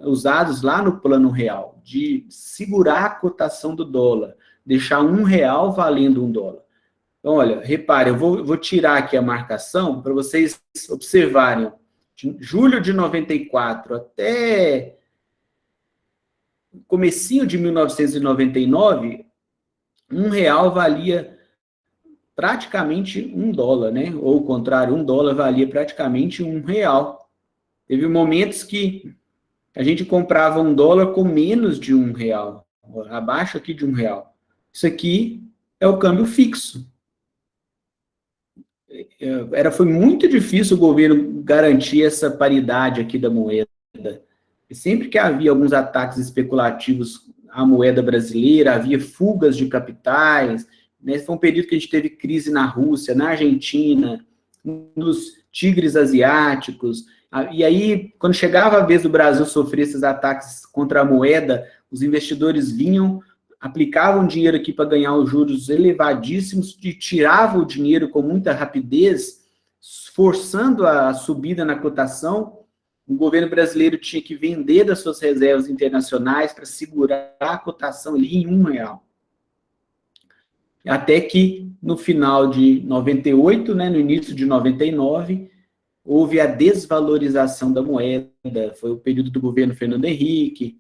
usados lá no Plano Real, de segurar a cotação do dólar, deixar R$1 valendo $1. Então, olha, repare, eu vou tirar aqui a marcação para vocês observarem. De julho de 94 até comecinho de 1999, R$1 valia praticamente $1, né? Ou o contrário, $1 valia praticamente R$1. Teve momentos que a gente comprava $1 com menos de R$1, abaixo aqui de R$1. Isso aqui é o câmbio fixo. Foi muito difícil o governo garantir essa paridade aqui da moeda. E sempre que havia alguns ataques especulativos à moeda brasileira, havia fugas de capitais, né? Foi um período que a gente teve crise na Rússia, na Argentina, nos tigres asiáticos. E aí, quando chegava a vez do Brasil sofrer esses ataques contra a moeda, os investidores vinham, aplicavam dinheiro aqui para ganhar os juros elevadíssimos e tiravam o dinheiro com muita rapidez, forçando a subida na cotação. O governo brasileiro tinha que vender das suas reservas internacionais para segurar a cotação ali em R$1. Até que, no final de 98, né, no início de 99, houve a desvalorização da moeda. Foi o período do governo Fernando Henrique.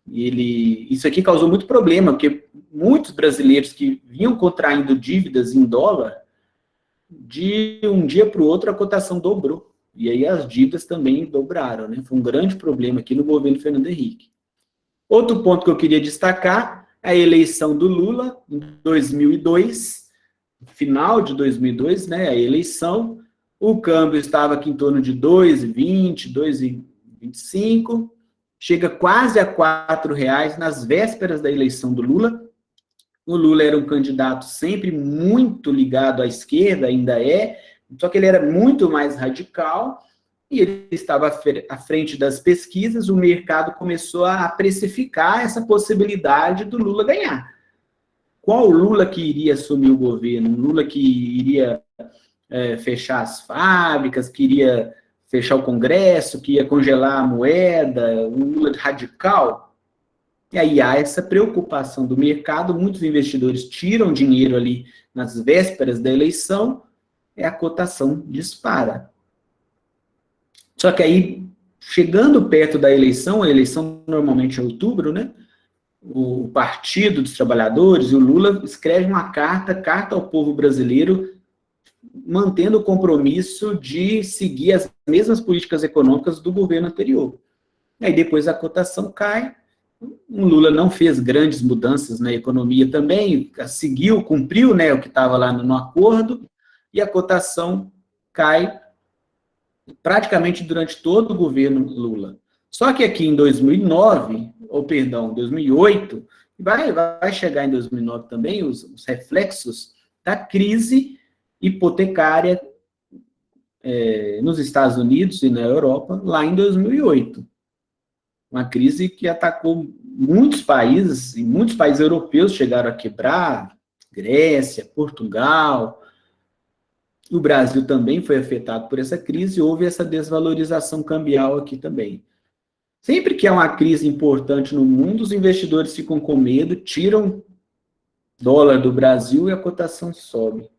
Isso aqui causou muito problema, porque muitos brasileiros que vinham contraindo dívidas em dólar, de um dia para o outro a cotação dobrou. E aí as dívidas também dobraram, né? Foi um grande problema aqui no governo Fernando Henrique. Outro ponto que eu queria destacar é a eleição do Lula em 2002, final de 2002, né? A eleição, o câmbio estava aqui em torno de 2,20, 2,25, chega quase a R$4 nas vésperas da eleição do Lula. O Lula era um candidato sempre muito ligado à esquerda, ainda é, só que ele era muito mais radical, e ele estava à frente das pesquisas, o mercado começou a precificar essa possibilidade do Lula ganhar. Qual Lula que iria assumir o governo? Um Lula que iria fechar as fábricas, que iria fechar o Congresso, que ia congelar a moeda, um Lula radical? E aí há essa preocupação do mercado, muitos investidores tiram dinheiro ali nas vésperas da eleição, a cotação dispara. Só que aí chegando perto da eleição, a eleição normalmente é em outubro, né? O Partido dos Trabalhadores e o Lula escrevem uma carta ao povo brasileiro, mantendo o compromisso de seguir as mesmas políticas econômicas do governo anterior. Aí depois a cotação cai, o Lula não fez grandes mudanças na economia também, seguiu, cumpriu, né, o que estava lá no acordo, e a cotação cai praticamente durante todo o governo Lula. Só que aqui em 2008, vai chegar em 2009 também os reflexos da crise hipotecária nos Estados Unidos e na Europa, lá em 2008. Uma crise que atacou muitos países, e muitos países europeus chegaram a quebrar, Grécia, Portugal. O Brasil também foi afetado por essa crise, houve essa desvalorização cambial aqui também. Sempre que há uma crise importante no mundo, os investidores ficam com medo, tiram dólar do Brasil e a cotação sobe.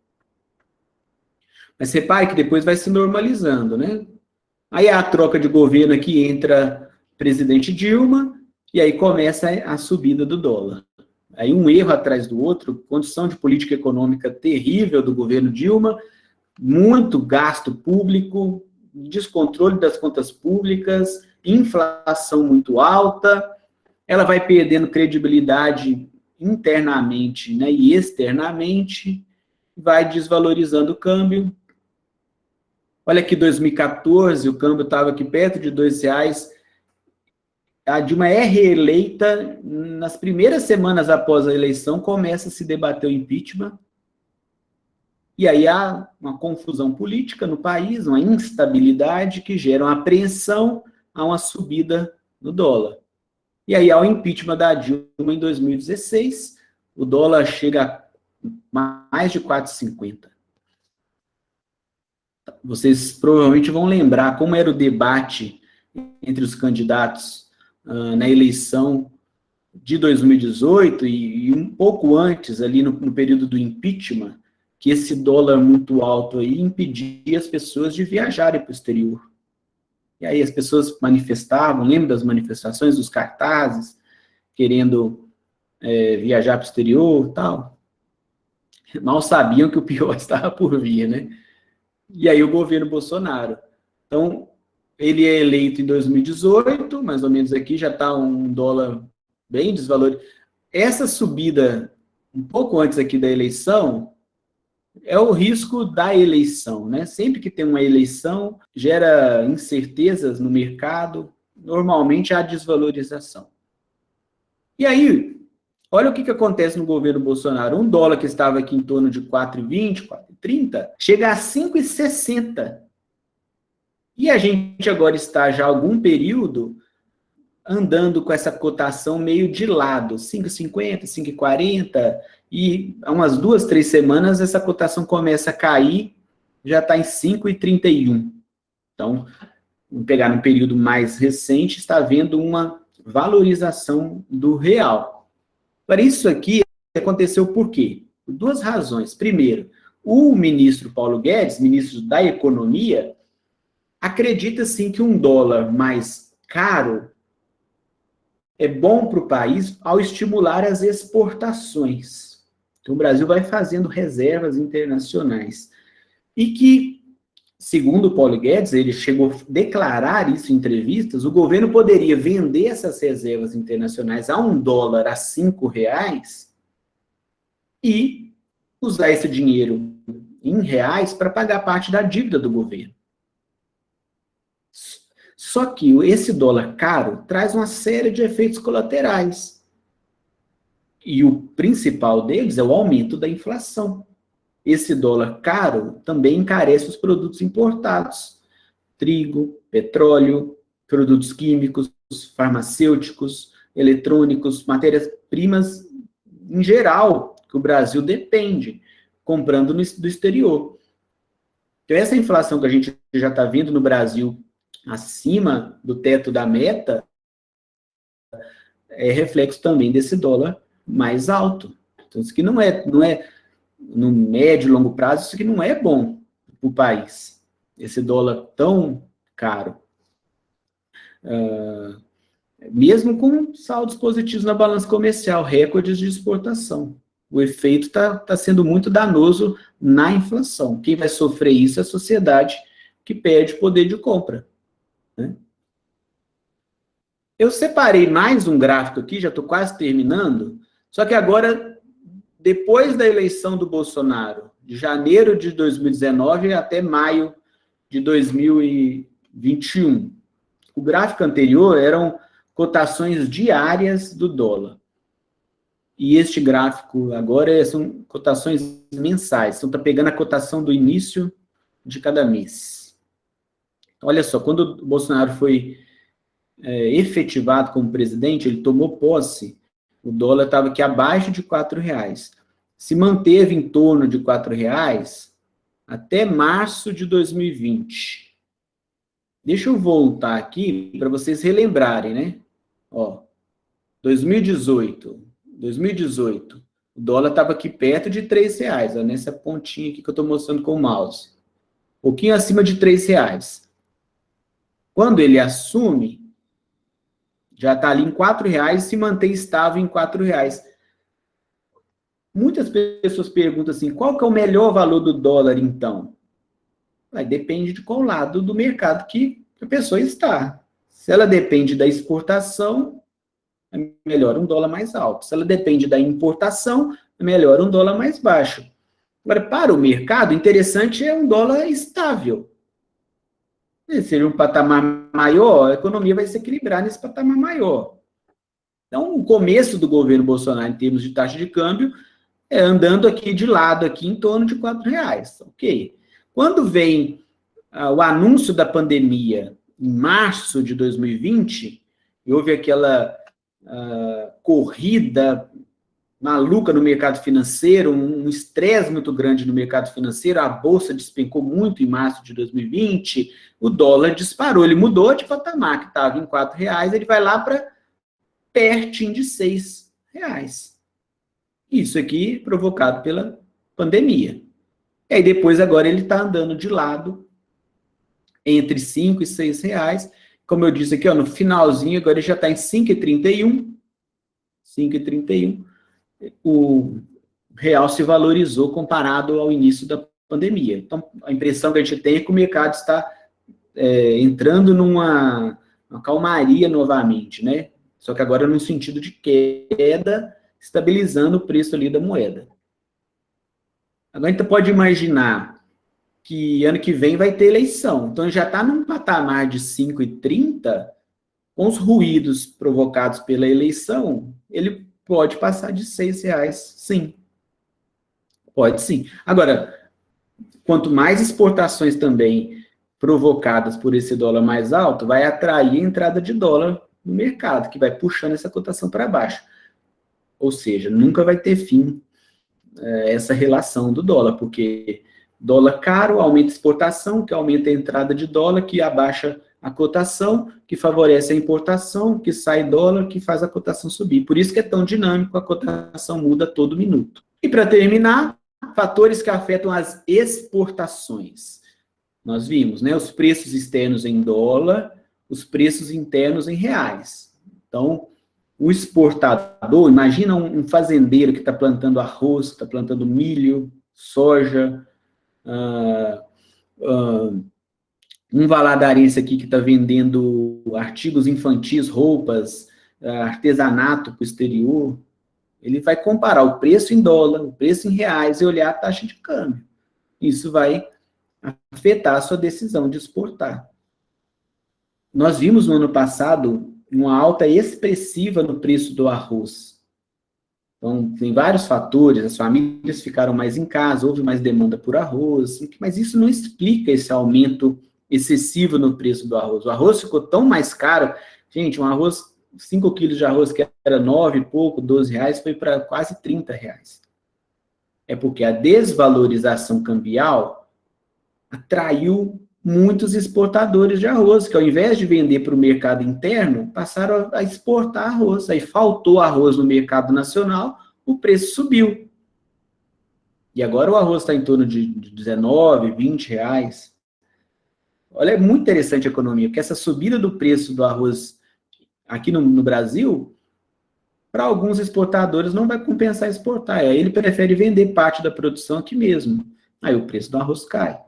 Mas repare que depois vai se normalizando, né? Aí a troca de governo aqui, entra o presidente Dilma, e aí começa a subida do dólar. Aí um erro atrás do outro, condição de política econômica terrível do governo Dilma, muito gasto público, descontrole das contas públicas, inflação muito alta, ela vai perdendo credibilidade internamente, né, e externamente, vai desvalorizando o câmbio. Olha aqui, 2014, o câmbio estava aqui perto de R$2. A Dilma é reeleita, nas primeiras semanas após a eleição, começa a se debater o impeachment, e aí há uma confusão política no país, uma instabilidade que gera uma apreensão a uma subida do dólar. E aí há o impeachment da Dilma em 2016, o dólar chega a mais de 4,50. Vocês provavelmente vão lembrar como era o debate entre os candidatos na eleição de 2018 e um pouco antes, ali no período do impeachment, que esse dólar muito alto aí impedia as pessoas de viajarem para o exterior. E aí as pessoas manifestavam, lembra das manifestações, dos cartazes, querendo viajar para o exterior e tal. Mal sabiam que o pior estava por vir, né? E aí o governo Bolsonaro. Então, ele é eleito em 2018, mais ou menos aqui, já está um dólar bem desvalorizado. Essa subida, um pouco antes aqui da eleição, é o risco da eleição, né? Sempre que tem uma eleição, gera incertezas no mercado, normalmente há desvalorização. E aí, olha o que acontece no governo Bolsonaro. Um dólar que estava aqui em torno de 4,20, 4,30, chega a 5,60. E a gente agora está já há algum período andando com essa cotação meio de lado, 5,50, 5,40, e há umas 2, 3 semanas essa cotação começa a cair, já está em 5,31. Então, vamos pegar no período mais recente, está havendo uma valorização do real. Para isso aqui, aconteceu por quê? Por 2 razões. Primeiro, o ministro Paulo Guedes, ministro da Economia, acredita sim que um dólar mais caro é bom para o país ao estimular as exportações. Então, o Brasil vai fazendo reservas internacionais. E que, segundo o Paulo Guedes, ele chegou a declarar isso em entrevistas, o governo poderia vender essas reservas internacionais a $1 a R$5 e usar esse dinheiro em reais para pagar parte da dívida do governo. Só que esse dólar caro traz uma série de efeitos colaterais. E o principal deles é o aumento da inflação. Esse dólar caro também encarece os produtos importados. Trigo, petróleo, produtos químicos, farmacêuticos, eletrônicos, matérias-primas em geral, que o Brasil depende, comprando do exterior. Então, essa inflação que a gente já está vendo no Brasil acima do teto da meta é reflexo também desse dólar mais alto. Então, isso aqui não é no médio e longo prazo, isso aqui não é bom para o país, esse dólar tão caro. mesmo com saldos positivos na balança comercial, recordes de exportação. O efeito está sendo muito danoso na inflação. Quem vai sofrer isso é a sociedade que perde poder de compra, né? Eu separei mais um gráfico aqui, já estou quase terminando, só que agora, depois da eleição do Bolsonaro, de janeiro de 2019 até maio de 2021. O gráfico anterior eram cotações diárias do dólar. E este gráfico agora são cotações mensais. Então, está pegando a cotação do início de cada mês. Olha só, quando o Bolsonaro foi efetivado como presidente, ele tomou posse, o dólar estava aqui abaixo de R$4. Se manteve em torno de R$4 até março de 2020. Deixa eu voltar aqui para vocês relembrarem, né? Ó, 2018, o dólar estava aqui perto de R$3, ó, nessa pontinha aqui que eu estou mostrando com o mouse. Um pouquinho acima de R$3. Quando ele assume, já está ali em R$4 e se mantém estável em R$4. Muitas pessoas perguntam assim, qual que é o melhor valor do dólar, então? Depende de qual lado do mercado que a pessoa está. Se ela depende da exportação, é melhor um dólar mais alto. Se ela depende da importação, é melhor um dólar mais baixo. Agora, para o mercado, interessante é um dólar estável. Se seja um patamar maior, a economia vai se equilibrar nesse patamar maior. Então, o começo do governo Bolsonaro, em termos de taxa de câmbio, é andando aqui de lado, aqui em torno de R$4. Ok. Quando vem o anúncio da pandemia, em março de 2020, e houve aquela corrida maluca no mercado financeiro, um estresse muito grande no mercado financeiro, a bolsa despencou muito em março de 2020, o dólar disparou, ele mudou de patamar, que estava em R$4, ele vai lá para pertinho de R$6. Isso aqui provocado pela pandemia. E aí depois agora ele está andando de lado entre R$5 e R$6. Como eu disse aqui, ó, no finalzinho, agora ele já está em 5,31. 5,31. O real se valorizou comparado ao início da pandemia. Então, a impressão que a gente tem é que o mercado está entrando numa calmaria novamente, né? Só que agora no sentido de queda, estabilizando o preço ali da moeda. Agora a gente pode imaginar que ano que vem vai ter eleição. Então já está num patamar de 5,30, com os ruídos provocados pela eleição, ele pode passar de R$6, sim. Pode sim. Agora, quanto mais exportações também provocadas por esse dólar mais alto, vai atrair a entrada de dólar no mercado, que vai puxando essa cotação para baixo. Ou seja, nunca vai ter fim essa relação do dólar, porque dólar caro aumenta a exportação, que aumenta a entrada de dólar, que abaixa a cotação, que favorece a importação, que sai dólar, que faz a cotação subir. Por isso que é tão dinâmico, a cotação muda todo minuto. E para terminar, fatores que afetam as exportações. Nós vimos, né, os preços externos em dólar, os preços internos em reais. Então, o exportador, imagina um fazendeiro que está plantando arroz, está plantando milho, soja, um valadarense aqui que está vendendo artigos infantis, roupas, artesanato para o exterior, ele vai comparar o preço em dólar, o preço em reais e olhar a taxa de câmbio. Isso vai afetar a sua decisão de exportar. Nós vimos no ano passado uma alta expressiva no preço do arroz. Então, tem vários fatores, as famílias ficaram mais em casa, houve mais demanda por arroz, mas isso não explica esse aumento excessivo no preço do arroz. O arroz ficou tão mais caro, gente, um arroz, 5 quilos de arroz que era 9 e pouco, R$12, foi para quase R$30. É porque a desvalorização cambial atraiu muitos exportadores de arroz, que ao invés de vender para o mercado interno, passaram a exportar arroz. Aí faltou arroz no mercado nacional, o preço subiu. E agora o arroz está em torno de R$19, R$20. Olha, é muito interessante a economia, porque essa subida do preço do arroz aqui no Brasil, para alguns exportadores não vai compensar exportar. Aí ele prefere vender parte da produção aqui mesmo. Aí o preço do arroz cai.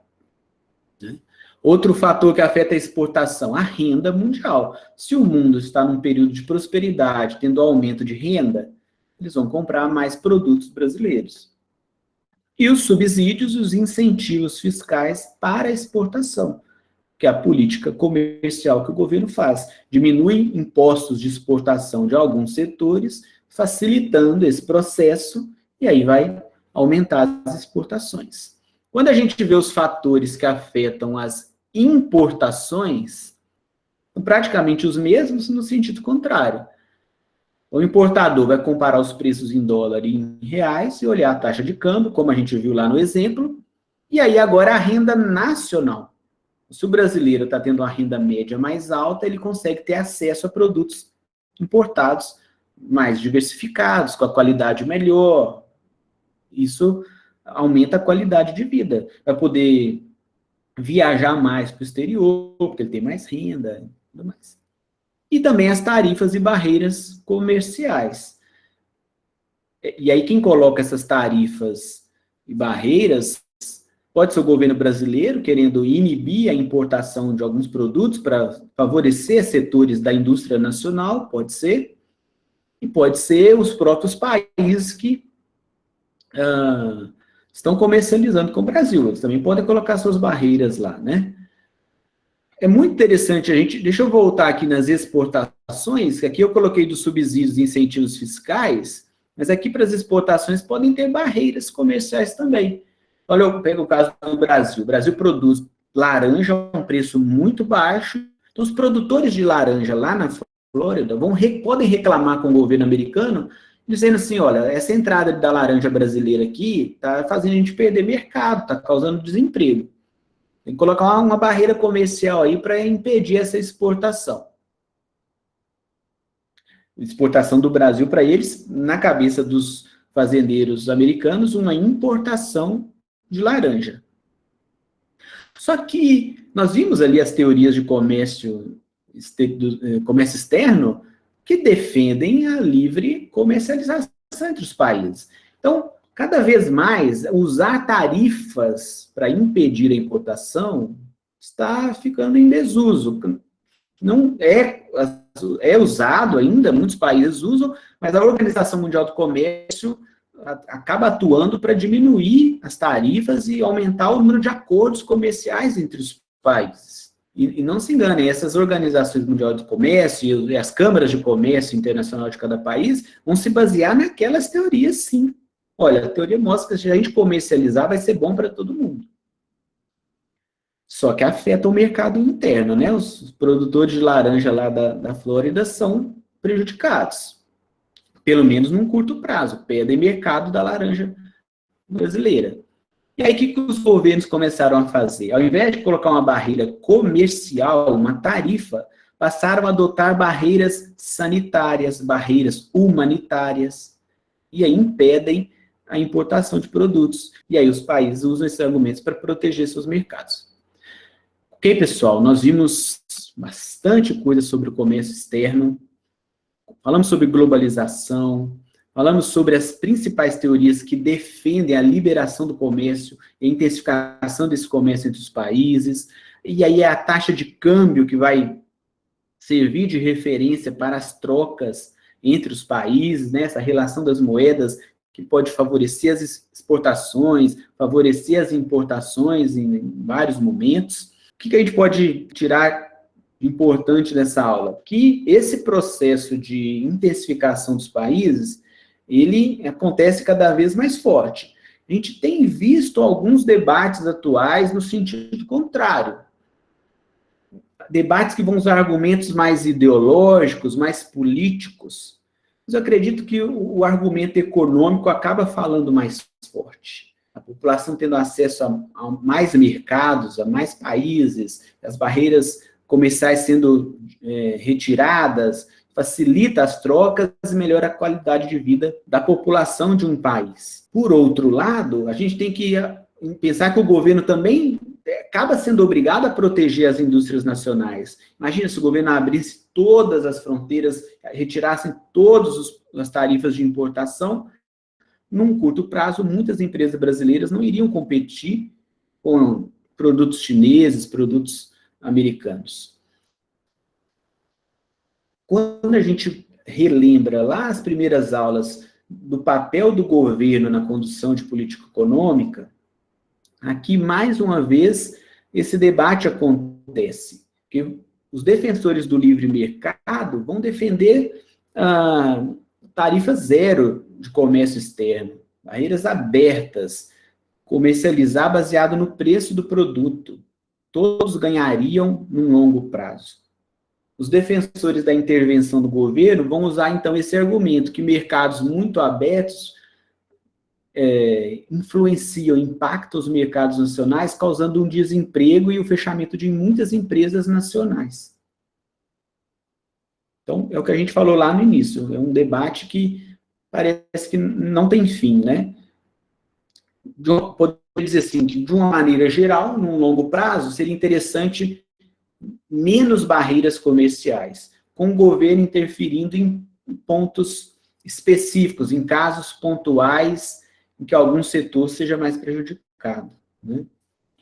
Né? Outro fator que afeta a exportação, a renda mundial. Se o mundo está num período de prosperidade, tendo aumento de renda, eles vão comprar mais produtos brasileiros. E os subsídios e os incentivos fiscais para a exportação, que é a política comercial que o governo faz. Diminui impostos de exportação de alguns setores, facilitando esse processo, e aí vai aumentar as exportações. Quando a gente vê os fatores que afetam as importações, são praticamente os mesmos no sentido contrário. O importador vai comparar os preços em dólar e em reais e olhar a taxa de câmbio, como a gente viu lá no exemplo, e aí agora a renda nacional. Se o brasileiro está tendo uma renda média mais alta, ele consegue ter acesso a produtos importados mais diversificados, com a qualidade melhor. Isso aumenta a qualidade de vida. Vai poder viajar mais para o exterior, porque ele tem mais renda e tudo mais. E também as tarifas e barreiras comerciais. E aí quem coloca essas tarifas e barreiras pode ser o governo brasileiro, querendo inibir a importação de alguns produtos para favorecer setores da indústria nacional, pode ser. E pode ser os próprios países que estão comercializando com o Brasil. Eles também podem colocar suas barreiras lá, né? É muito interessante a gente... Deixa eu voltar aqui nas exportações, que aqui eu coloquei dos subsídios e incentivos fiscais, mas aqui para as exportações podem ter barreiras comerciais também. Olha, eu pego o caso do Brasil. O Brasil produz laranja a um preço muito baixo. Então, os produtores de laranja lá na Flórida podem reclamar com o governo americano, dizendo assim, olha, essa entrada da laranja brasileira aqui está fazendo a gente perder mercado, está causando desemprego. Tem que colocar uma barreira comercial aí para impedir essa exportação. Exportação do Brasil para eles, na cabeça dos fazendeiros americanos, uma importação de laranja. Só que nós vimos ali as teorias de comércio externo que defendem a livre comercialização entre os países. Então, cada vez mais, usar tarifas para impedir a importação está ficando em desuso. Não é usado ainda, muitos países usam, mas a Organização Mundial do Comércio acaba atuando para diminuir as tarifas e aumentar o número de acordos comerciais entre os países. E não se enganem, essas organizações mundiais do comércio e as câmaras de comércio internacional de cada país vão se basear naquelas teorias, sim. Olha, a teoria mostra que se a gente comercializar, vai ser bom para todo mundo. Só que afeta o mercado interno, né? Os produtores de laranja lá da Flórida são prejudicados. Pelo menos num curto prazo, perdem mercado da laranja brasileira. E aí, o que os governos começaram a fazer? Ao invés de colocar uma barreira comercial, uma tarifa, passaram a adotar barreiras sanitárias, barreiras humanitárias, e aí impedem a importação de produtos. E aí os países usam esses argumentos para proteger seus mercados. Ok, pessoal? Nós vimos bastante coisa sobre o comércio externo, falamos sobre globalização, falamos sobre as principais teorias que defendem a liberação do comércio e a intensificação desse comércio entre os países, e aí é a taxa de câmbio que vai servir de referência para as trocas entre os países, né? Essa relação das moedas que pode favorecer as exportações, favorecer as importações em vários momentos. O que a gente pode tirar importante nessa aula? Que esse processo de intensificação dos países, ele acontece cada vez mais forte. A gente tem visto alguns debates atuais no sentido contrário. Debates que vão usar argumentos mais ideológicos, mais políticos. Mas eu acredito que o argumento econômico acaba falando mais forte. A população tendo acesso a mais mercados, a mais países, as barreiras comerciais sendo retiradas, facilita as trocas e melhora a qualidade de vida da população de um país. Por outro lado, a gente tem que pensar que o governo também acaba sendo obrigado a proteger as indústrias nacionais. Imagina se o governo abrisse todas as fronteiras, retirassem todas as tarifas de importação, num curto prazo, muitas empresas brasileiras não iriam competir com produtos chineses, produtos americanos. Quando a gente relembra lá as primeiras aulas do papel do governo na condução de política econômica, aqui, mais uma vez, esse debate acontece. Porque os defensores do livre mercado vão defender tarifa zero de comércio externo, barreiras abertas, comercializar baseado no preço do produto. Todos ganhariam num longo prazo. Os defensores da intervenção do governo vão usar, então, esse argumento que mercados muito abertos influenciam, impactam os mercados nacionais, causando um desemprego e o fechamento de muitas empresas nacionais. Então, é o que a gente falou lá no início, é um debate que parece que não tem fim, né? Poderia dizer assim, que de uma maneira geral, num longo prazo, seria interessante menos barreiras comerciais, com o governo interferindo em pontos específicos, em casos pontuais, em que algum setor seja mais prejudicado, né?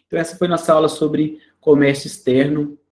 Então, essa foi nossa aula sobre comércio externo.